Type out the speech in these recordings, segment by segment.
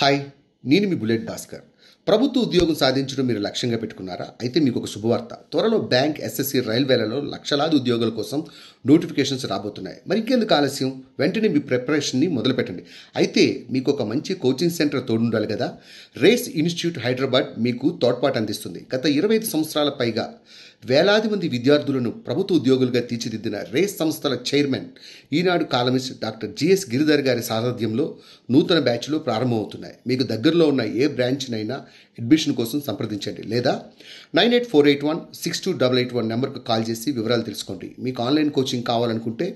Hi, నేను మీ bullet Bhaskar. ప్రభుత్వ ఉద్యోగం సాధించడం మీరు లక్ష్యంగా పెట్టుకున్నారా? అయితే మీకు ఒక శుభవార్త. త్వరలో బ్యాంక్, ఎస్ఎస్సి, రైల్వేలలో లక్షలాది ఉద్యోగుల కోసం నోటిఫికేషన్స్ రాబోతున్నాయి. మరి ఇంకెందుకు ఆలస్యం? వెంటనే మీ ప్రిపరేషన్ని మొదలుపెట్టండి. అయితే మీకు ఒక మంచి కోచింగ్ సెంటర్ తోడుండాలి కదా. రేస్ ఇన్స్టిట్యూట్ హైదరాబాద్ మీకు తోడ్పాటు అందిస్తుంది. గత 25 సంవత్సరాల పైగా వేలాది మంది విద్యార్థులను ప్రభుత్వ ఉద్యోగులుగా తీర్చిదిద్దిన రేస్ సంస్థల చైర్మన్, ఈనాడు కాలమిస్ట్ డాక్టర్ జిఎస్ గిరిధర్ గారి సారథ్యంలో నూతన బ్యాచ్లు ప్రారంభమవుతున్నాయి. మీకు దగ్గరలో ఉన్న ఏ బ్రాంచ్నైనా అడ్మిషన్ కోసం సంప్రదించండి లేదా 9848162881 నెంబర్కు కాల్ చేసి వివరాలు తెలుసుకోండి. మీకు ఆన్లైన్ కోచింగ్ కావాలనుకుంటే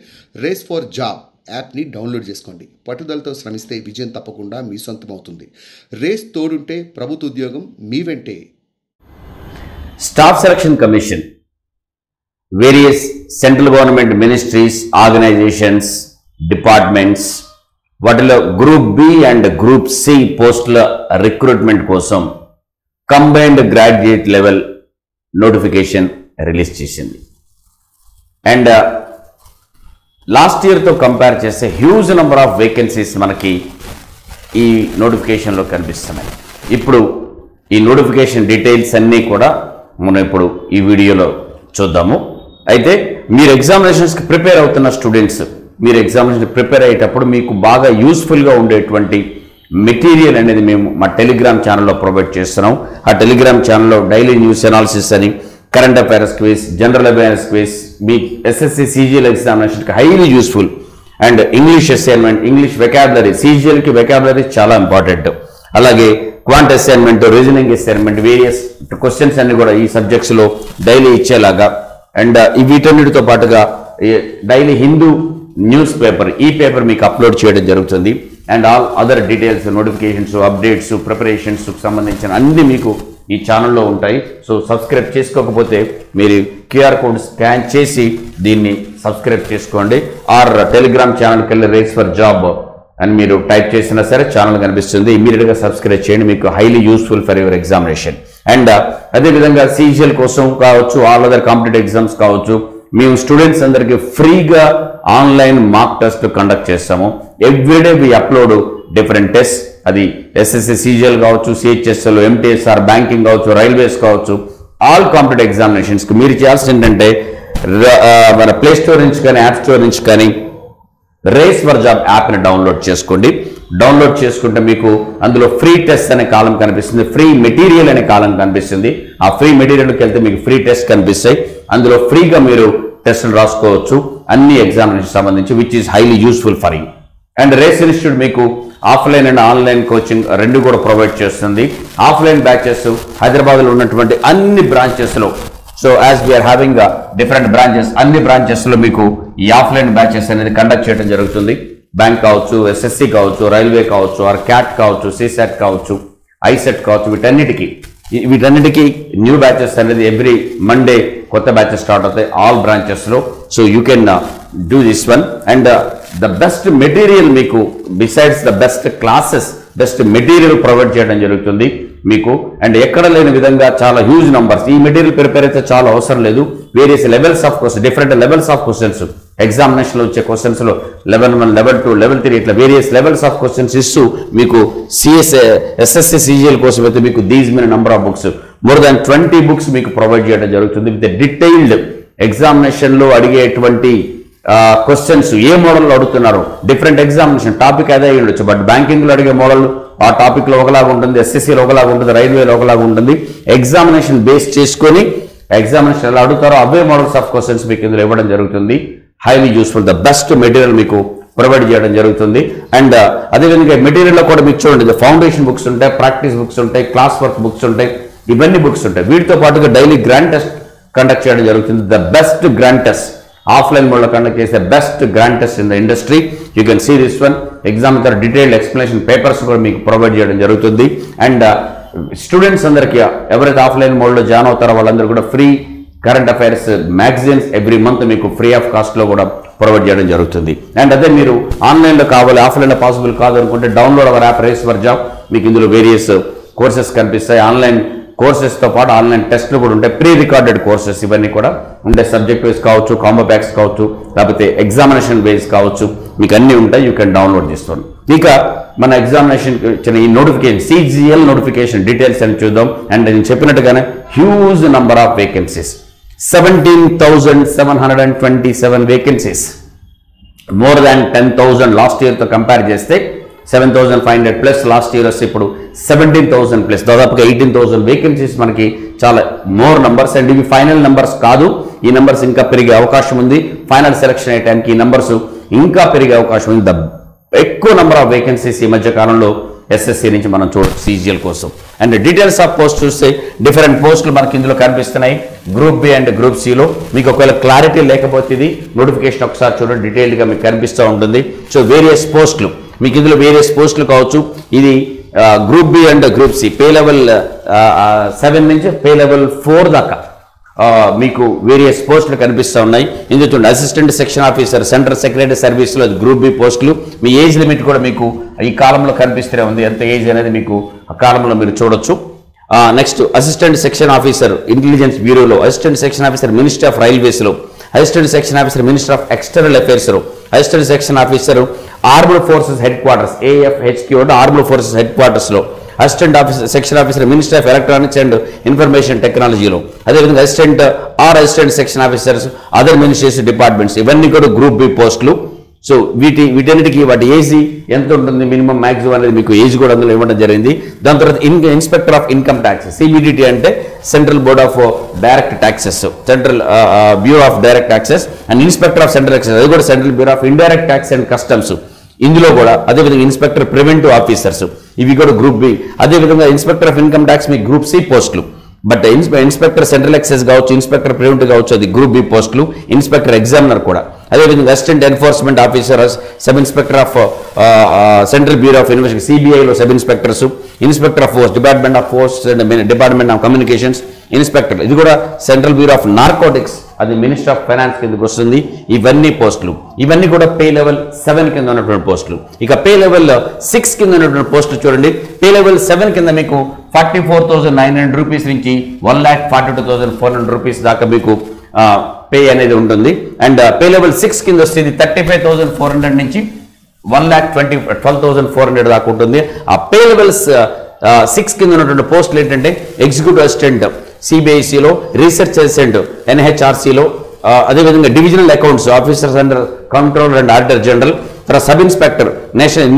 రేస్ ఫర్ జాబ్ యాప్ని డౌన్లోడ్ చేసుకోండి. పట్టుదలతో శ్రమిస్తే విజయం తప్పకుండా మీ సొంతం అవుతుంది. రేస్ తోడుంటే ప్రభుత్వ ఉద్యోగం మీ వెంటే. Staff selection commission, various central government ministries, organisations, departments, వాటిలో group B and group C పోస్టుల రిక్రూట్మెంట్ కోసం combined graduate level notification release చేసింది. అండ్ లాస్ట్ ఇయర్తో కంపేర్ చేస్తే హ్యూజ్ నెంబర్ ఆఫ్ వేకెన్సీస్ మనకి ఈ నోటిఫికేషన్లో కనిపిస్తున్నాయి. ఇప్పుడు ఈ నోటిఫికేషన్ డీటెయిల్స్ అన్నీ కూడా మనం ఇప్పుడు ఈ వీడియోలో చూద్దాము. అయితే మీరు ఎగ్జామినేషన్స్కి ప్రిపేర్ అవుతున్న స్టూడెంట్స్, మీరు ఎగ్జామినేషన్ ప్రిపేర్ అయ్యేటప్పుడు మీకు బాగా యూస్ఫుల్గా ఉండేటువంటి మెటీరియల్ అనేది మేము మా టెలిగ్రామ్ ఛానల్లో ప్రొవైడ్ చేస్తున్నాం. ఆ టెలిగ్రామ్ ఛానల్లో డైలీ న్యూస్ అనాలిసిస్ అని, current affairs quiz, general awareness quiz, మీ ఎస్ఎస్సి సిజిఎల్ ఎగ్జామినేషన్కి highly useful. And English assignment, English vocabulary, సిజిఎల్కి వెకాబులరీ చాలా ఇంపార్టెంట్. అలాగే quant assignment, reasoning assignment, various questions అన్ని కూడా ఈ సబ్జెక్ట్స్లో డైలీ ఇచ్చేలాగా. అండ్ వీటన్నిటితో పాటుగా డైలీ హిందూ న్యూస్ పేపర్, ఈ పేపర్ మీకు అప్లోడ్ చేయడం జరుగుతుంది. And all other details, notifications, updates, ప్రిపరేషన్స్కి సంబంధించిన అన్ని మీకు ఈ ఛానల్లో ఉంటాయి. సో సబ్స్క్రైబ్ చేసుకోకపోతే మీరు క్యూఆర్ కోడ్ స్కాన్ చేసి దీన్ని సబ్స్క్రైబ్ చేసుకోండి. ఆర్ టెలిగ్రామ్ ఛానల్కి వెళ్ళి రేస్ ఫర్ జాబ్ అని మీరు టైప్ చేసినా సరే ఛానల్ కనిపిస్తుంది. ఇమీడియట్గా సబ్స్క్రైబ్ చేయండి, మీకు highly useful for your examination. And అదేవిధంగా సిజిఎల్ కోసం కావచ్చు, ఆల్ అదర్ కాంపిటేటివ్ ఎగ్జామ్స్ కావచ్చు, మేము స్టూడెంట్స్ అందరికీ ఫ్రీగా ఆన్లైన్ మాక్ టెస్ట్ కండక్ట్ చేస్తాము. Everyday we upload different test. అది ఎస్ఎస్సి సిజిఎల్ కావచ్చు, సిహెచ్ఎస్ఎల్, ఎంటీఎస్ఆర్, బ్యాంకింగ్ కావచ్చు, రైల్వేస్ కావచ్చు, ఆల్ కాంపిటేటివ్ ఎగ్జామినేషన్స్కి మీరు చేయాల్సింది ఏంటంటే మన ప్లే స్టోర్ నుంచి కానీ యాప్ స్టోర్ నుంచి కానీ రేస్ ఫర్ జాబ్ యాప్ని డౌన్లోడ్ చేసుకోండి. డౌన్లోడ్ చేసుకుంటే మీకు అందులో ఫ్రీ టెస్ట్ అనే కాలం కనిపిస్తుంది, ఫ్రీ మెటీరియల్ అనే కాలం కనిపిస్తుంది. ఆ ఫ్రీ మెటీరియల్కి వెళ్తే మీకు ఫ్రీ టెస్ట్ కనిపిస్తాయి. అందులో ఫ్రీగా మీరు టెస్టులు రాసుకోవచ్చు అన్ని ఎగ్జామినేషన్ సంబంధించి, which is highly useful for you. And Race institute మీకు ఆఫ్లైన్ అండ్ ఆన్లైన్ కోచింగ్ రెండు కూడా ప్రొవైడ్ చేస్తుంది. ఆఫ్లైన్ బ్యాచెస్ హైదరాబాద్లో ఉన్నటువంటి అన్ని బ్రాంచెస్లో, so as we are having different branches, అన్ని బ్రాంచెస్లో మీకు ఈ ఆఫ్లైన్ బ్యాచెస్ అనేది కండక్ట్ చేయడం జరుగుతుంది. బ్యాంక్ కావచ్చు, ఎస్ఎస్సి కావచ్చు, రైల్వే కావచ్చు, ఆర్ క్యాట్ కావచ్చు, సిసాట్ కావచ్చు, ఐసెట్ కావచ్చు, వీటన్నిటికీ న్యూ బ్యాచెస్ అనేది ఎవ్రీ మండే కొత్త బ్యాచెస్ స్టార్ట్ అవుతాయి ఆల్ బ్రాంచెస్లో. So you can do this one. And the best material మీకు besides the best classes, best material provide చేయడం జరుగుతుంది మీకు. అండ్ ఎక్కడ లేని విధంగా చాలా హ్యూజ్ నంబర్స్, ఈ మెటీరియల్ ప్రిపేర్ అయితే చాలా అవసరం లేదు. Various levels of question, different levels of questions, ఎగ్జామినేషన్లో వచ్చే క్వశ్చన్స్లో లెవెల్ 1, లెవెల్ 2, లెవెల్ 3 ఇట్లా వేరియస్ లెవెల్స్ ఆఫ్ క్వశ్చన్స్ ఇస్తూ మీకు ఎస్ఎస్సి సిజిఎల్ కోసం అయితే మీకు these many number of books, more than 20 books మీకు ప్రొవైడ్ చేయడం జరుగుతుంది. విత్ డీటెయిల్డ్ ఎగ్జామినేషన్లో అడిగేటువంటి క్వశ్చన్స్, ఏ మోడల్లో అడుగుతున్నారు, డిఫరెంట్ ఎగ్జామినేషన్ టాపిక్ అదే ఉండొచ్చు, బట్ బ్యాంకింగ్లో అడిగే మోడల్ ఆ టాపిక్లో ఒకలాగా ఉంటుంది, ఎస్ఎస్సీలో ఒకలాగా ఉంటుంది, రైల్వేలో ఒకలాగా ఉంటుంది. ఎగ్జామినేషన్ బేస్ చేసుకొని ఎగ్జామినేషన్ ఎలా అడుగుతారో అవే మోడల్స్ ఆఫ్ క్వశ్చన్స్ మీకు ఇందులో ఇవ్వడం జరుగుతుంది. Highly useful, the best material మీకు ప్రొవైడ్ చేయడం జరుగుతుంది. అండ్ అదేవిధంగా మెటీరియల్లో కూడా మీకు చూడండి, ఫౌండేషన్ బుక్స్ ఉంటాయి, ప్రాక్టీస్ బుక్స్ ఉంటాయి, క్లాస్ వర్క్ బుక్స్ ఉంటాయి, ఇవన్నీ బుక్స్ ఉంటాయి. వీటితో పాటుగా డైలీ గ్రాండ్ టెస్ట్ కండక్ట్ చేయడం జరుగుతుంది. The best grand test offline మోడ్లో కండక్ట్ చేసే best grand test in the industry. You can see this one. Exam తర్వాత డీటెయిల్డ్ ఎక్స్ప్లెనేషన్ పేపర్స్ కూడా మీకు ప్రొవైడ్ చేయడం జరుగుతుంది. అండ్ స్టూడెంట్స్ అందరికీ ఎవరైతే ఆఫ్లైన్ మోడ్లో జాయిన్ అవుతారో వాళ్ళందరూ కూడా free current affairs magazines every month మీకు ఫ్రీ ఆఫ్ కాస్ట్లో కూడా ప్రొవైడ్ చేయడం జరుగుతుంది. అండ్ అదే మీరు ఆన్లైన్లో కావాలి, ఆఫ్లైన్లో పాసిబుల్ కాదు అనుకుంటే download our app race for job. మీకు ఇందులో వేరియస్ కోర్సెస్ కనిపిస్తాయి. ఆన్లైన్ కోర్సెస్తో పాటు ఆన్లైన్ టెస్ట్లు కూడా ఉంటాయి, ప్రీ రికార్డెడ్ కోర్సెస్ ఇవన్నీ కూడా ఉంటాయి. సబ్జెక్ట్ వైజ్ కావచ్చు, కాంబో ప్యాక్స్ కావచ్చు, లేకపోతే ఎగ్జామినేషన్ వైజ్ కావచ్చు, మీకు అన్నీ ఉంటాయి. యూ కెన్ డౌన్లోడ్ చేసుకోండి. ఇక మన ఎగ్జామినేషన్ ఈ నోటిఫికేషన్ CGL నోటిఫికేషన్ డీటెయిల్స్ అని చూద్దాం. అండ్ నేను చెప్పినట్టుగానే huge number of vacancies, 17,727 vacancies, more than 10,000 last ఇయర్తో కంపేర్ చేస్తే 7,500 ప్లస్ లాస్ట్ ఇయర్ వస్తే ఇప్పుడు 17,000 ప్లస్, దాదాపుగా 18,000 వేకెన్సీస్ మనకి చాలా మోర్ నంబర్స్. అండ్ ఇవి ఫైనల్ నంబర్స్ కాదు, ఈ నంబర్స్ ఇంకా పెరిగే అవకాశం ఉంది. ఫైనల్ సెలక్షన్ అయ్యే టైంకి ఈ నంబర్స్ ఇంకా పెరిగే అవకాశం ఉంది. ఎక్కువ నంబర్ ఆఫ్ వేకెన్సీస్ ఈ మధ్య కాలంలో SSC నుంచి మనం చూడొచ్చు CGL కోసం. అండ్ డీటెయిల్స్ ఆఫ్ పోస్ట్ చూస్తే డిఫరెంట్ పోస్టులు మనకి ఇందులో కనిపిస్తున్నాయి. గ్రూప్ బి అండ్ గ్రూప్ సిలో మీకు ఒకవేళ క్లారిటీ లేకపోతే ఇది నోటిఫికేషన్ ఒకసారి చూడండి, డీటెయిల్డ్గా మీకు కనిపిస్తూ ఉంటుంది. సో వేరియస్ పోస్టులు మీకు ఇందులో వేరియస్ పోస్టులు కావచ్చు. ఇది group B and group C pay level 7 నుంచి పే లెవెల్ 4 దాకా మీకు వేరియస్ పోస్టులు కనిపిస్తూ ఉన్నాయి. ఇందులో చూడండి, assistant section officer central secretary సర్వీస్లో గ్రూప్ బి పోస్టులు. మీ ఏజ్ లిమిట్ కూడా మీకు ఈ కాలంలో కనిపిస్తూనే ఉంది, ఎంత ఏజ్ అనేది మీకు ఆ కాలంలో మీరు చూడొచ్చు. Next assistant section officer intelligence బ్యూరోలో, assistant section officer ministry of రైల్వేస్లో, assistant section officer minister of external అఫైర్స్లో, assistant section officer armed forces headquarters AFHQ armed forces హెడ్ క్వార్టర్స్లో, assistant officer section officer minister of electronics and information టెక్నాలజీలో, అదేవిధంగా assistant section officers other ministries departments, ఇవన్నీ కూడా group B పోస్టులు. So వీటన్నిటికీ వాటి ఏజ్ ఎంత ఉంటుంది, మినిమం మ్యాక్సిమం అనేది మీకు ఏజ్ కూడా అందులో ఇవ్వడం జరిగింది. దాని తర్వాత inspector of income tax, CBDT అంటే central board of direct taxes, central bureau of direct taxes. And inspector of central taxes, అది కూడా central bureau of indirect tax and customs ఇందులో కూడా. అదేవిధంగా ఇన్స్పెక్టర్ ప్రివెంటివ్ ఆఫీసర్స్, ఇవి కూడా గ్రూప్ బి. అదేవిధంగా inspector of income tax మీ group C పోస్టులు. బట్ ఇన్స్పెక్టర్ సెంట్రల్ ఎక్సైజ్ కావచ్చు, ఇన్స్పెక్టర్ ప్రివెంటివ్ కావచ్చు, అది గ్రూప్ బి పోస్టులు. ఇన్స్పెక్టర్ ఎగ్జామినర్ కూడా. అదేవిధంగా assistant enforcement officer, sub inspector of central bureau of investigation CBIలో sub inspectors, inspector of force, department of force and department of communications inspector, ఇది కూడా central bureau of narcotics, అది minister of finance కిందకి వస్తుంది. ఇవన్నీ పోస్టులు, ఇవన్నీ కూడా పే లెవెల్ 7 కింద ఉన్నటువంటి పోస్టులు. ఇక పే లెవెల్ 6 కింద ఉన్నటువంటి పోస్టులు చూడండి. పే లెవెల్ 7 కింద మీకు 44,900 రూపీస్ నుంచి 1,42,400 రూపీస్ దాకా మీకు పే అనేది ఉంటుంది. అండ్ పే లెవెల్ 6 కింద వస్తుంది 35,400 నుంచి 1,12,400 దాకా ఉంటుంది. ఆ పే లెవెల్స్ 6 కింద ఉన్నటువంటి పోస్టులు ఏంటంటే ఎగ్జిక్యూటివ్ అసిస్టెంట్ CBICలో, రీసెర్చ్ అసిస్టెంట్ NHRCలో, అదేవిధంగా divisional accounts officers under controller and auditor general, తర్వాత sub inspector national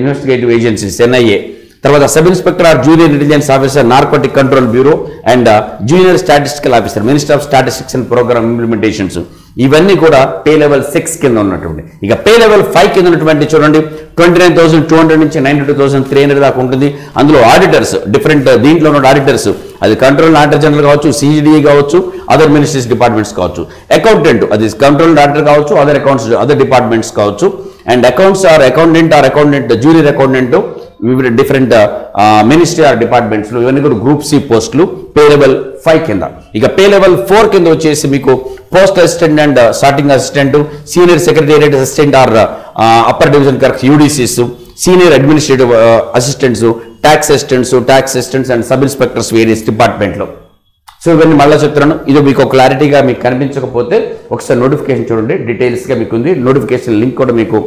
investigative agencies NIA, తర్వాత sub inspector or junior intelligence officer narcotic control bureau and junior statistical officer minister of statistics and program implementations, ఇవన్నీ కూడా pay level 6 కింద ఉన్నటువంటి. ఇక pay level 5 కింద ఉన్నటువంటి చూడండి 29,200 నుంచి 92,300 దాకా ఉంటుంది. అందులో ఆడిటర్స్ డిఫరెంట్ దీంట్లో ఉన్న ఆడిటర్స్, అది కంట్రోల్ ఆడిటర్ జనరల్ కావచ్చు, CGDE కావచ్చు, అదర్ మినిస్ట్రీస్ డిపార్ట్మెంట్స్ కావచ్చు. అకౌంటెంట్, అది కంట్రోల్ ఆడిటర్ కావచ్చు, అదర్ అకౌంట్స్ అదర్ డిపార్ట్మెంట్స్ కావచ్చు. And accounts or accountant junior accountant వివిధ డిఫరెంట్ మినిస్ట్రీ ఆర్ డిపార్ట్మెంట్స్లో, ఇవన్నీ కూడా గ్రూప్ సి పోస్టులు పే లెవెల్ 5 కింద. ఇక పే లెవెల్ 4 కింద వచ్చేసి మీకు post assistant and starting assistant, senior secretariat assistant or upper division clerks UDCs, senior administrative assistants, tax assistants and sub inspectors various డిపార్ట్మెంట్లో. సో ఇవన్నీ మళ్ళీ చెప్తున్నాను, ఇది మీకు క్లారిటీగా మీకు కనిపించకపోతే ఒకసారి నోటిఫికేషన్ చూడండి, డీటెయిల్స్గా మీకు ఉంది. నోటిఫికేషన్ లింక్ కూడా మీకు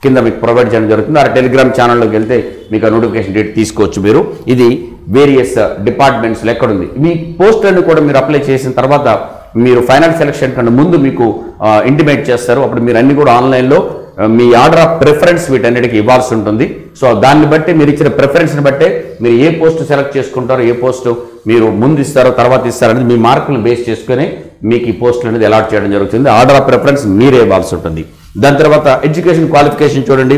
కింద మీకు ప్రొవైడ్ చేయడం జరుగుతుంది. ఆ టెలిగ్రామ్ ఛానల్లోకి వెళ్తే మీకు ఆ నోటిఫికేషన్ డేట్ తీసుకోవచ్చు మీరు. ఇది వేరియస్ డిపార్ట్మెంట్స్లో ఎక్కడుంది. మీ పోస్టులను కూడా మీరు అప్లై చేసిన తర్వాత మీరు ఫైనల్ సెలక్షన్ కన్నా ముందు మీకు ఇంటిమేట్ చేస్తారు. అప్పుడు మీరు అన్ని కూడా ఆన్లైన్లో మీ ఆర్డర్ ఆఫ్ ప్రిఫరెన్స్ వీటన్నిటికీ ఇవ్వాల్సి ఉంటుంది. సో దాన్ని బట్టి మీరు ఇచ్చిన ప్రిఫరెన్స్ని బట్టే మీరు ఏ పోస్ట్ సెలెక్ట్ చేసుకుంటారో, ఏ పోస్టు మీరు ముందు ఇస్తారో తర్వాత ఇస్తారనేది మీ మార్కులను బేస్ చేసుకుని మీకు ఈ పోస్టులు అనేది అలాట్ చేయడం జరుగుతుంది. ఆర్డర్ ఆఫ్ ప్రిఫరెన్స్ మీరే ఇవ్వాల్సి ఉంటుంది. దాని తర్వాత ఎడ్యుకేషన్ క్వాలిఫికేషన్ చూడండి.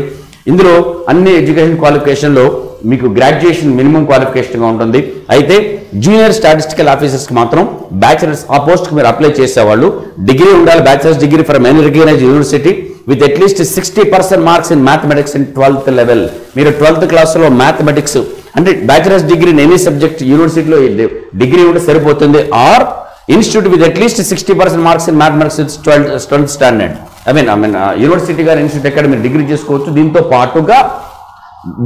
ఇందులో అన్ని ఎడ్యుకేషన్ క్వాలిఫికేషన్లో మీకు గ్రాడ్యుయేషన్ మినిమం క్వాలిఫికేషన్గా ఉంటుంది. అయితే జూనియర్ స్టాటిస్టికల్ ఆఫీసర్స్కి మాత్రం బ్యాచిలర్స్, ఆ పోస్ట్కి మీరు అప్లై చేసేవాళ్ళు డిగ్రీ ఉండాలి, bachelors degree from any recognised university with at least 60% marks in mathematics in 12th level. మీరు 12th క్లాస్లో మ్యాథమెటిక్స్ అంటే bachelors degree in any subject యూనివర్సిటీలో డిగ్రీ ఉంటే సరిపోతుంది. Or institute with at least 60% marks in mathematics with 12th standard. I mean university గారు institute ఎక్కడ మీరు degree చేసుకోవచ్చు. దీంతో పాటుగా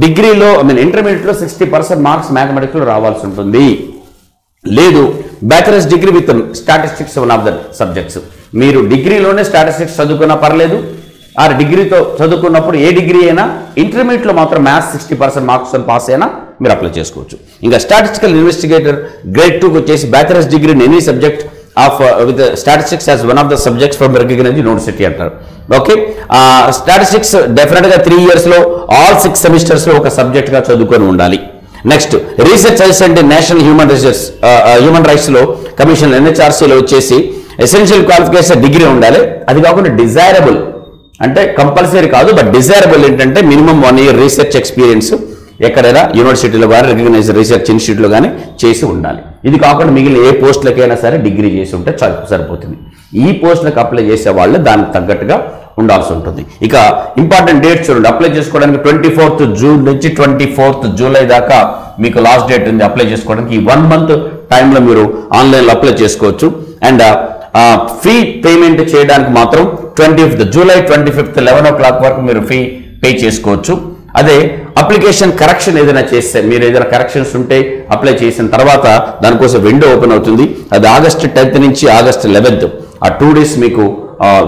డిగ్రీలో ఇంటర్మీడియట్లో 60% మార్క్స్ మ్యాథమెటిక్స్లో రావాల్సి ఉంటుంది. లేదు bachelors degree with statistics one of the subjects, మీరు డిగ్రీలోనే స్టాటిస్టిక్స్ చదువుకున్నా పర్లేదు, ఆ డిగ్రీతో చదువుకున్నప్పుడు ఏ డిగ్రీ అయినా ఇంటర్మీడియట్లో మాత్రం మ్యాథ్స్ 60% మార్క్స్ పాస్ అయినా మీరు అప్లై చేసుకోవచ్చు. ఇంకా స్టాటిస్టికల్ ఇన్వెస్టిగేటర్ గ్రేడ్ 2కి వచ్చేసి bachelors degree in any subject of with statistics as one of the subjects from recognised university అంటారు. ఓకే, స్టాటిస్టిక్స్ డెఫినెట్గా 3 yearsలో ఆల్ 6 సెమిస్టర్స్లో ఒక సబ్జెక్ట్గా చదువుకొని ఉండాలి. Next research assistant national human రైట్స్లో కమిషన్ NHRCలో వచ్చేసి ఎసెన్షియల్ క్వాలిఫికేషన్ డిగ్రీ ఉండాలి. అది కాకుండా డిజైరబుల్ అంటే కంపల్సరీ కాదు, బట్ డిజైరబుల్ ఏంటంటే మినిమం 1 year రీసెర్చ్ ఎక్స్పీరియన్స్ ఎక్కడైనా యూనివర్సిటీలో కానీ రికగ్నైజ్డ్ రీసెర్చ్ ఇన్స్టిట్యూట్లో కానీ చేసి ఉండాలి. ఇది కాకుండా మిగిలిన ఏ పోస్టులకైనా సరే డిగ్రీ చేసి ఉంటే సరిపోతుంది. ఈ పోస్టులకు అప్లై చేసే వాళ్ళు దానికి తగ్గట్టుగా ఉండాల్సి ఉంటుంది. ఇక ఇంపార్టెంట్ డేట్స్ చూడండి, అప్లై చేసుకోవడానికి 24th June నుంచి 24th July దాకా మీకు లాస్ట్ డేట్ ఉంది అప్లై చేసుకోవడానికి. ఈ 1 month టైంలో మీరు ఆన్లైన్లో అప్లై చేసుకోవచ్చు. అండ్ ఫీ పేమెంట్ చేయడానికి మాత్రం 20th July 25th 11 o'clock వరకు మీరు ఫీ పే చేసుకోవచ్చు. అదే అప్లికేషన్ కరెక్షన్ ఏదైనా చేస్తే, మీరు ఏదైనా కరెక్షన్స్ ఉంటే అప్లై చేసిన తర్వాత దానికోసం విండో ఓపెన్ అవుతుంది. అది August 10th నుంచి August 11th, ఆ 2 days మీకు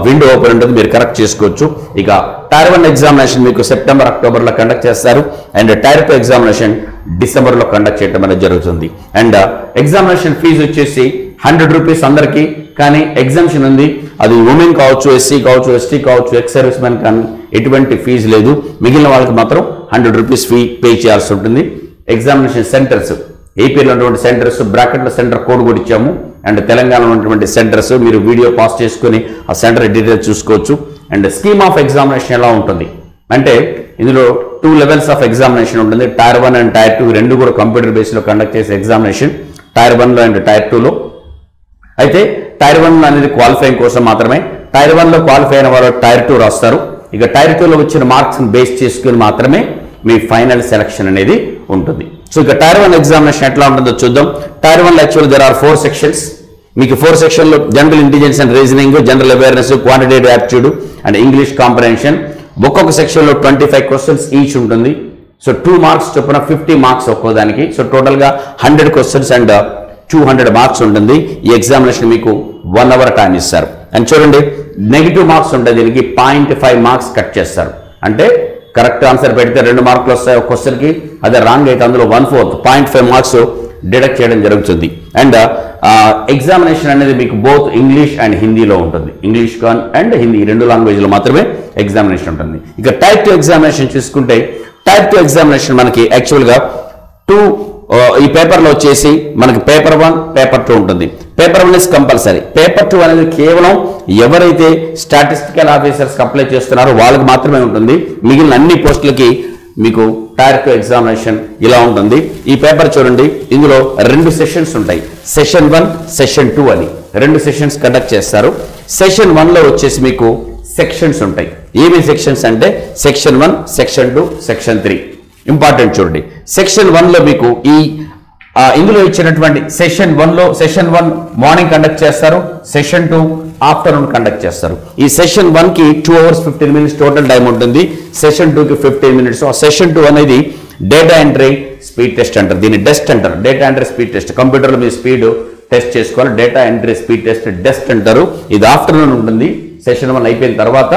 విండో ఓపెన్ ఉంటుంది, మీరు కరెక్ట్ చేసుకోవచ్చు. ఇక Tier 1 ఎగ్జామినేషన్ మీకు సెప్టెంబర్ అక్టోబర్లో కండక్ట్ చేస్తారు. అండ్ Tier 2 ఎగ్జామినేషన్ డిసెంబర్లో కండక్ట్ చేయడం అనేది జరుగుతుంది. అండ్ ఎగ్జామినేషన్ ఫీజు వచ్చేసి 100 rupees అందరికీ, కానీ ఎగ్జామ్షన్ ఉంది. అది ఉమెన్ కావచ్చు, SC కావచ్చు, ST కావచ్చు, ఎక్స్ సర్వీస్ మ్యాన్ కానీ ఎటువంటి ఫీజు లేదు. మిగిలిన వాళ్ళకి మాత్రం 100 rupees ఫీ పే చేయాల్సి ఉంటుంది. ఎగ్జామినేషన్ సెంటర్స్ ఏపీలో ఉన్నటువంటి సెంటర్స్ బ్రాకెట్లో సెంటర్ కోడ్ కూడా ఇచ్చాము. అండ్ తెలంగాణలో ఉన్నటువంటి సెంటర్స్ మీరు వీడియో పాస్ చేసుకుని ఆ సెంటర్ డీటెయిల్స్ చూసుకోవచ్చు. అండ్ స్కీమ్ ఆఫ్ ఎగ్జామినేషన్ ఎలా ఉంటుంది అంటే ఇందులో 2 levels ఆఫ్ ఎగ్జామినేషన్ ఉంటుంది. Tier 1 అండ్ Tier 2 రెండు కూడా కంప్యూటర్ బేస్లో కండక్ట్ చేసే ఎగ్జామినేషన్ Tier 1లో అండ్ Tier 2లో. అయితే Tier 1 అనేది క్వాలిఫైయింగ్ కోసం మాత్రమే. Tier 1లో క్వాలిఫై అయిన వాళ్ళు Tier 2 రాస్తారు. ఇక Tier 2లో వచ్చిన మార్క్స్ని బేస్ చేసుకుని మాత్రమే మీ ఫైనల్ సెలక్షన్ అనేది ఉంటుంది. సో ఇక Tier 1 ఎగ్జామినేషన్ ఎట్లా ఉంటుందో చూద్దాం. Tier 1లో యాక్చువల్ దేర్ ఆర్ 4 sections. మీకు 4 sectionలో general intelligence and reasoning, general awareness, quantitative aptitude and English comprehension. ఒక్కొక్క సెక్షన్లో 25 questions ఈచ్ ఉంటుంది. సో 2 marks చొప్పున 50 marks ఒక్కోదానికి. సో టోటల్గా 100 questions అండ్ 200 marks ఉంటుంది. ఈ ఎగ్జామినేషన్ మీకు 1 hour టైం ఇస్తారు. అండ్ చూడండి నెగిటివ్ మార్క్స్ ఉంటాయి, దీనికి 0.5 marks కట్ చేస్తారు. అంటే కరెక్ట్ ఆన్సర్ పెడితే 2 marks వస్తాయి ఒక క్వశ్చన్కి, అదే రాంగ్ అయితే అందులో 1/4 0.5 marks డిడక్ట్ చేయడం జరుగుతుంది. అండ్ ఎగ్జామినేషన్ అనేది మీకు బోత్ ఇంగ్లీష్ అండ్ హిందీలో ఉంటుంది. ఇంగ్లీష్ అండ్ హిందీ 2 languageలో మాత్రమే ఎగ్జామినేషన్ ఉంటుంది. ఇక Type 2 ఎగ్జామినేషన్ చూసుకుంటే Type 2 ఎగ్జామినేషన్ మనకి యాక్చువల్గా ఈ పేపర్లో వచ్చేసి మనకి పేపర్ 1, పేపర్ 2 ఉంటుంది. Paper 1 is compulsory. పేపర్ 2 అనేది కేవలం ఎవరైతే స్టాటిస్టికల్ ఆఫీసర్స్కి అప్లై చేస్తున్నారో వాళ్ళకి మాత్రమే ఉంటుంది. మిగిలిన అన్ని పోస్టులకి మీకు Tier 2 ఎగ్జామినేషన్ ఇలా ఉంటుంది. ఈ పేపర్ చూడండి, ఇందులో 2 సెషన్స్ ఉంటాయి. సెషన్ 1, సెషన్ 2 అని 2 సెషన్స్ కండక్ట్ చేస్తారు. సెషన్ 1లో వచ్చేసి మీకు సెక్షన్స్ ఉంటాయి. ఏమి సెక్షన్స్ అంటే సెక్షన్ 1, సెక్షన్ 2, సెక్షన్ 3. ఇంపార్టెంట్ చూడండి, సెక్షన్ 1లో మీకు ఇందులో ఇచ్చినటువంటి సెషన్ 1లో సెషన్ 1 మార్నింగ్ కండక్ట్ చేస్తారు, సెషన్ 2 ఆఫ్టర్నూన్ కండక్ట్ చేస్తారు. ఈ సెషన్ 1కి 2 hours 15 minutes టోటల్ టైం ఉంటుంది. సెషన్ 2కి 15 minutes. ఆ సెషన్ 2 అనేది డేటా ఎంట్రీ స్పీడ్ టెస్ట్ అంటారు, దీన్ని డెస్ట్ అంటారు. డేటా ఎంట్రీ స్పీడ్ టెస్ట్, కంప్యూటర్లో మీ స్పీడ్ టెస్ట్ చేసుకోవాలి. డేటా ఎంట్రీ స్పీడ్ టెస్ట్ డెస్ట్ అంటారు. ఇది ఆఫ్టర్నూన్ ఉంటుంది. సెషన్ 1 అయిపోయిన తర్వాత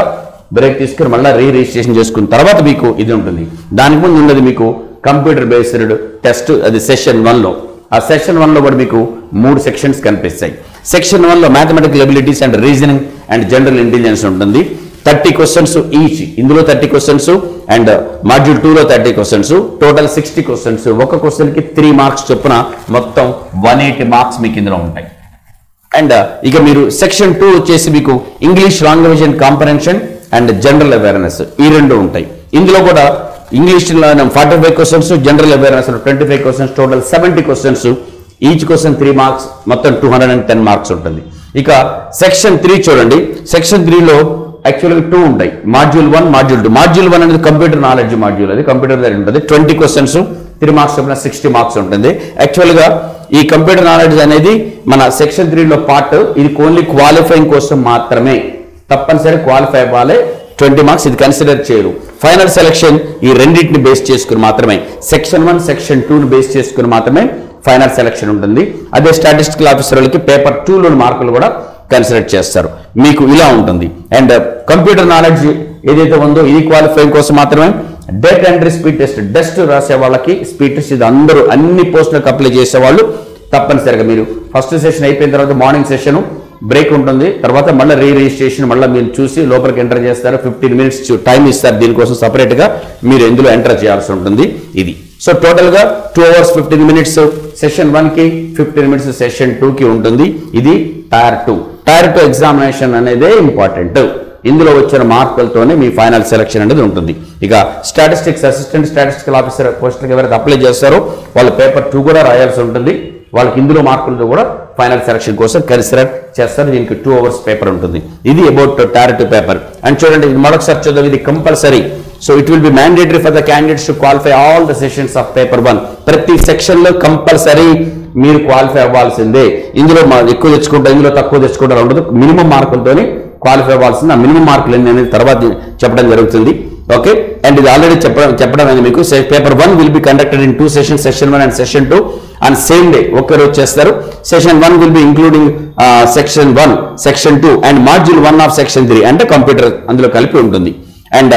బ్రేక్ తీసుకుని మళ్ళీ రిజిస్ట్రేషన్ చేసుకున్న తర్వాత మీకు ఇది ఉంటుంది. దానికి ముందు ఉన్నది మీకు కంప్యూటర్ బేస్డ్ టెస్ట్, అది సెషన్ 1లో. ఆ సెషన్ 1లో కూడా మీకు 3 sections కనిపిస్తాయి. సెక్షన్ 1లో mathematical abilities and reasoning and general intelligence ఉంటుంది. 30 questions ఈచ్. ఇందులో 30 questions అండ్ మాడ్యూల్ 2లో 30 questions, టోటల్ 60 questions. ఒక క్వశ్చన్కి 3 marks చొప్పున మొత్తం 180 marks మీకు ఇందులో ఉంటాయి. అండ్ ఇక మీరు సెక్షన్ 2 వచ్చేసి మీకు English language and comprehension and general awareness ఈ 2 ఉంటాయి. ఇందులో కూడా ఇంగ్లీష్లో 45 questions, general awareness 25 questions, total 70 questions. Each question 3 marks, మొత్తం 210 marks ఉంటుంది. ఇక సెక్షన్ 3 చూడండి, సెక్షన్ 3లో యాక్చువల్గా 2 ఉంటాయి. Module 1, module 2. మాడ్యూల్ 1 అనేది కంప్యూటర్ నాలెడ్జ్ మాడ్యూల్, అది కంప్యూటర్ దగ్గర ఉంటుంది. 20 questions, 3 marks చొప్పున 60 marks ఉంటుంది. యాక్చువల్గా ఈ కంప్యూటర్ నాలెడ్జ్ అనేది మన సెక్షన్ 3లో పార్ట్. ఇది ఓన్లీ క్వాలిఫైయింగ్ కోసం మాత్రమే, తప్పనిసరి క్వాలిఫై అవ్వాలి. 20 marks ఇది కన్సిడర్ చేయరు. ఫైనల్ సెలక్షన్ ఈ రెండింటిని బేస్ చేసుకుని మాత్రమే, సెక్షన్ 1, సెక్షన్ 2ని బేస్ చేసుకుని మాత్రమే ఫైనల్ సెలక్షన్ ఉంటుంది. అదే స్టాటిస్టికల్ ఆఫీసర్లకి పేపర్ 2లోని మార్కులు కూడా కన్సిడర్ చేస్తారు. మీకు ఇలా ఉంటుంది. అండ్ కంప్యూటర్ నాలెడ్జ్ ఏదైతే ఉందో ఇది క్వాలిఫైయింగ్ కోసం మాత్రమే. డేటా ఎంట్రీ స్పీడ్ టెస్ట్ రాసే వాళ్ళకి స్పీడ్ టెస్ట్ ఇది అందరూ అన్ని పోస్టులకు అప్లై చేసే వాళ్ళు తప్పనిసరిగా మీరు ఫస్ట్ సెషన్ అయిపోయిన తర్వాత మార్నింగ్ సెషన్ బ్రేక్ ఉంటుంది, తర్వాత మళ్ళీ రిజిస్ట్రేషన్ మళ్ళీ మీరు చూసి లోపలికి ఎంటర్ చేస్తారు. 15 minutes టైం ఇస్తారు దీనికోసం సపరేట్గా మీరు ఎందులో ఎంటర్ చేయాల్సి ఉంటుంది. ఇది సో టోటల్గా 2 hours 15 minutes సెషన్ 1కి, 15 minutes సెషన్ 2కి ఉంటుంది. ఇది టైర్ 2. టైర్ 2 ఎగ్జామినేషన్ అనేదే ఇంపార్టెంట్. ఇందులో వచ్చిన మార్కులతోనే మీ ఫైనల్ సెలక్షన్ అనేది ఉంటుంది. ఇక స్టాటిస్టిక్స్ అసిస్టెంట్ స్టాటిస్టికల్ ఆఫీసర్ పోస్టులకు ఎవరైతే అప్లై చేస్తారో వాళ్ళు పేపర్ 2 కూడా రాయాల్సి ఉంటుంది. వాళ్ళకి ఇందులో మార్కులతో కూడా ఫైనల్ సెలక్షన్ కోసం కన్సిడర్ చేస్తారు. దీనికి 2 hours పేపర్ ఉంటుంది. ఇది అబౌట్ టైర్ 2 పేపర్. అండ్ చూడండి ఇది మరొకసారి చూద్దాం. ఇది compulsory. So it will be mandatory for the candidates to qualify all the sessions of paper 1. ప్రతి సెక్షన్ లో కంపల్సరీ మీరు క్వాలిఫై అవ్వాల్సిందే. ఇందులో ఎక్కువ తెచ్చుకుంటారు, ఇందులో తక్కువ తెచ్చుకుంటారు ఉండదు. మినిమం మార్కులతోనే క్వాలిఫై అవ్వాల్సింది. ఆ మినిమం మార్కులు ఎన్ని అనేది తర్వాత చెప్పడం జరుగుతుంది. ఓకే, అండ్ ఇది ఆల్రెడీ చెప్పడం అనేది మీకు paper 1 will be conducted in 2 sessions, session 1 and session 2 and same day ఒకే రోజు చేస్తారు. Session 1 will be including section 1, section 2 and module 1 of section 3 అంటే కంప్యూటర్ అందులో కలిపి ఉంటుంది. And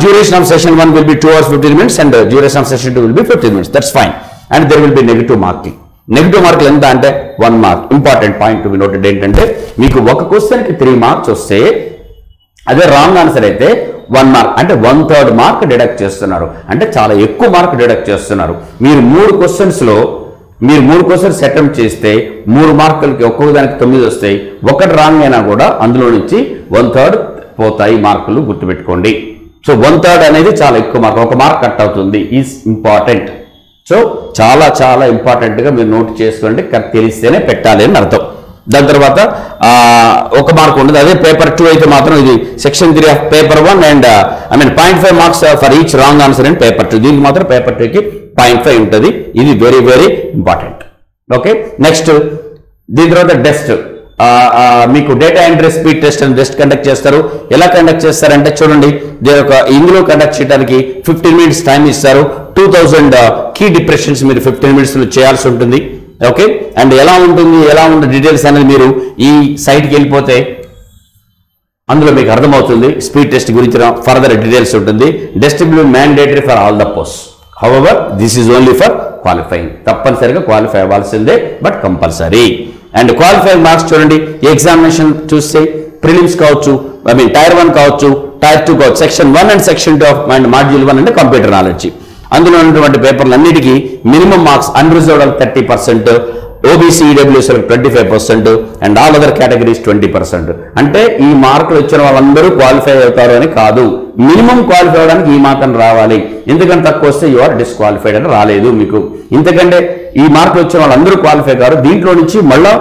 duration of session 1 will be 2 hours 15 minutes and duration of session 2 will be 15 minutes. That's fine. And there will be negative marking. Negative మార్కులు ఎంత అంటే 1 mark. Important point to be noted ఏంటంటే మీకు ఒక క్వశ్చన్కి 3 marks వస్తే అదే wrong answer అయితే 1 mark అంటే 1/3 mark డిడక్ట్ చేస్తున్నారు. అంటే చాలా ఎక్కువ మార్క్ డిడక్ట్ చేస్తున్నారు. మీరు 3 క్వశ్చన్స్ అటెంప్ట్ చేస్తే 3 మార్కులకి ఒక్కొక్క దానికి 9 వస్తాయి. ఒకటి రాంగ్ అయినా కూడా అందులో నుంచి 1/3 పోతాయి మార్కులు, గుర్తుపెట్టుకోండి. సో 1/3 అనేది చాలా ఎక్కువ మార్క్. 1 mark కట్ అవుతుంది. Is important. సో చాలా చాలా ఇంపార్టెంట్గా మీరు నోట్ చేసుకోండి. తెలిస్తేనే పెట్టాలి అని అర్థం. దాని తర్వాత 1 mark ఉండదు. అదే పేపర్ 2 అయితే మాత్రం ఇది section 3 of paper 1 and 0.5 marks for each wrong answer and paper 2. దీనికి మాత్రం పేపర్ 2కి 0.5 ఉంటుంది. ఇది very very important. Okay, next దీని తర్వాత టెస్ట్. మీకు డేటా ఎంట్రీ స్పీడ్ టెస్ట్ అని టెస్ట్ కండక్ట్ చేస్తారు. ఎలా కండక్ట్ చేస్తారంటే చూడండి, ఇందులో కండక్ట్ చేయడానికి 15 minutes టైం ఇస్తారు. 2000 కీ డిప్రెషన్స్ మీరు 15 minutes చేయాల్సి ఉంటుంది. ఓకే, అండ్ ఎలా ఉంటుంది డీటెయిల్స్ అనేది మీరు ఈ సైట్కి వెళ్ళిపోతే అందులో మీకు అర్థమవుతుంది. స్పీడ్ టెస్ట్ గురించి ఫర్దర్ డీటెయిల్స్ ఉంటుంది. Test will be mandatory for all the post. However this is only for qualifying. తప్పనిసరిగా క్వాలిఫై అవ్వాల్సిందే, but compulsory. And qualifying marks చూడండి, ఎగ్జామినేషన్ చూస్తే ప్రిలిమ్స్ కావచ్చు, టైర్ 1 కావచ్చు, టైర్ 2 కావచ్చు, section 1 and section 2 and module 1 అంటే computer knowledge. అందులో ఉన్నటువంటి పేపర్లు అన్నిటికీ minimum marks unreserved 30%, OBC EWS 25% and all other categories 20%. అంటే ఈ మార్కులు వచ్చిన వాళ్ళందరూ క్వాలిఫై అవుతారు అని కాదు. మినిమం క్వాలిఫై అవడానికి ఈ మాత్రం రావాలి. ఎందుకంటే తక్కువ వస్తే యు ఆర్ డిస్క్వాలిఫైడ్ అని రాలేదు మీకు. ఎందుకంటే ఈ మార్కులు వచ్చిన వాళ్ళందరూ క్వాలిఫై కారు. దీంట్లో నుంచి మళ్ళీ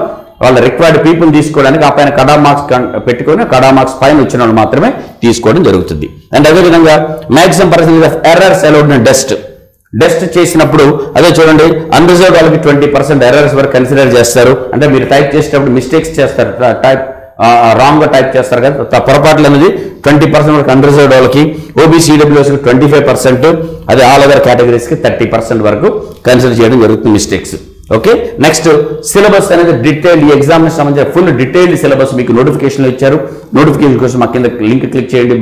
వాళ్ళ రిక్వైర్డ్ పీపుల్ తీసుకోవడానికి ఆ పైన కడా మార్క్స్ పెట్టుకొని కడా మార్క్స్ పైన వచ్చిన వాళ్ళు మాత్రమే తీసుకోవడం జరుగుతుంది. అండ్ అదేవిధంగా maximum percentage of errors allowed in test చేసినప్పుడు అదే చూడండి, అన్రిజర్వ్డ్ వాళ్ళకి 20% ఎర్రర్స్ వరకు కన్సిడర్ చేస్తారు. అంటే మీరు టైప్ చేసేటప్పుడు మిస్టేక్స్ చేస్తారు, రాంగ్ గా టైప్ చేస్తారు కదా, పొరపాట్లు అనేది 20% వరకు అన్రిజర్వ్డ్ వాళ్ళకి, ఓబీసీ ఈడబ్ల్యూఎస్ 25%, అదే ఆల్ అదర్ కేటగిరీస్ కి 30% వరకు కన్సిడర్ చేయడం జరుగుతుంది మిస్టేక్స్. ఓకే, నెక్స్ట్ సిలబస్ అనేది డీటెయిల్, ఈ ఎగ్జామినేషన్ సంబంధించిన ఫుల్ డీటెయిల్డ్ సిలబస్ మీకు నోటిఫికేషన్లో ఇచ్చారు. నోటిఫికేషన్ కోసం మా కింద లింక్ క్లిక్ చేయండి.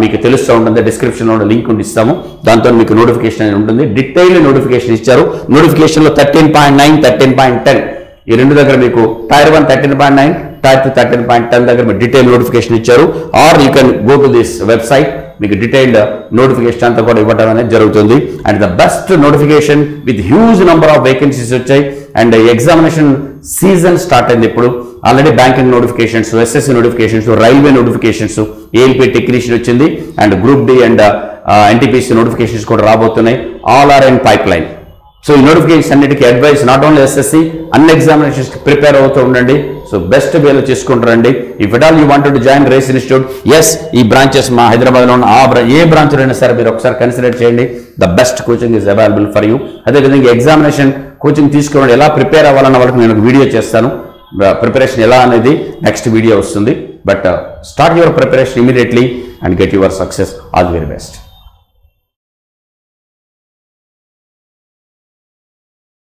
మీకు తెలుస్తూ ఉంటుంది, డిస్క్రిప్షన్లో లింక్ ఇస్తాము. దాంతో మీకు నోటిఫికేషన్ అనేది ఉంటుంది. డీటెయిల్డ్ నోటిఫికేషన్ ఇచ్చారు. నోటిఫికేషన్లో 13.9, 13.10 ఈ రెండు దగ్గర మీకు టైర్ 1 13.9, టైర్ 2 13.10 దగ్గర మీకు డీటెయిల్ నోటిఫికేషన్ ఇచ్చారు. Or you can go to this website, మీకు డీటెయిల్డ్ నోటిఫికేషన్ అంతా కూడా ఇవ్వడం అనేది జరుగుతుంది. And the best notification with huge number of vacancies వచ్చాయి. అండ్ ఎగ్జామినేషన్ సీజన్ స్టార్ట్ అయింది ఇప్పుడు. Already banking notifications, SSC notifications, railway notifications, ALP technician వచ్చింది. And group D and NTPC notifications కూడా రాబోతున్నాయి. All are in pipeline. So ఈ notification అన్నిటికీ advice, not only SSC, అన్ని examinations prepare అవుతూ ఉండండి. సో బెస్ట్ వేలో చేసుకుంటారండి. If at all you wanted to join race institute, S E branches మా హైదరాబాద్లో ఉన్న ఏ బ్రాంచ్లో అయినా సరే మీరు ఒకసారి కన్సిడర్ చేయండి. The best coaching is available for you. అదేవిధంగా ఎగ్జామినేషన్ కోచింగ్ తీసుకోవడం ఎలా ప్రిపేర్ అవ్వాలన్న వాళ్ళకి నేను ఒక వీడియో చేస్తాను. ప్రిపరేషన్ ఎలా అనేది నెక్స్ట్ వీడియో వస్తుంది. But start your preparation immediately and get your success. All the very best.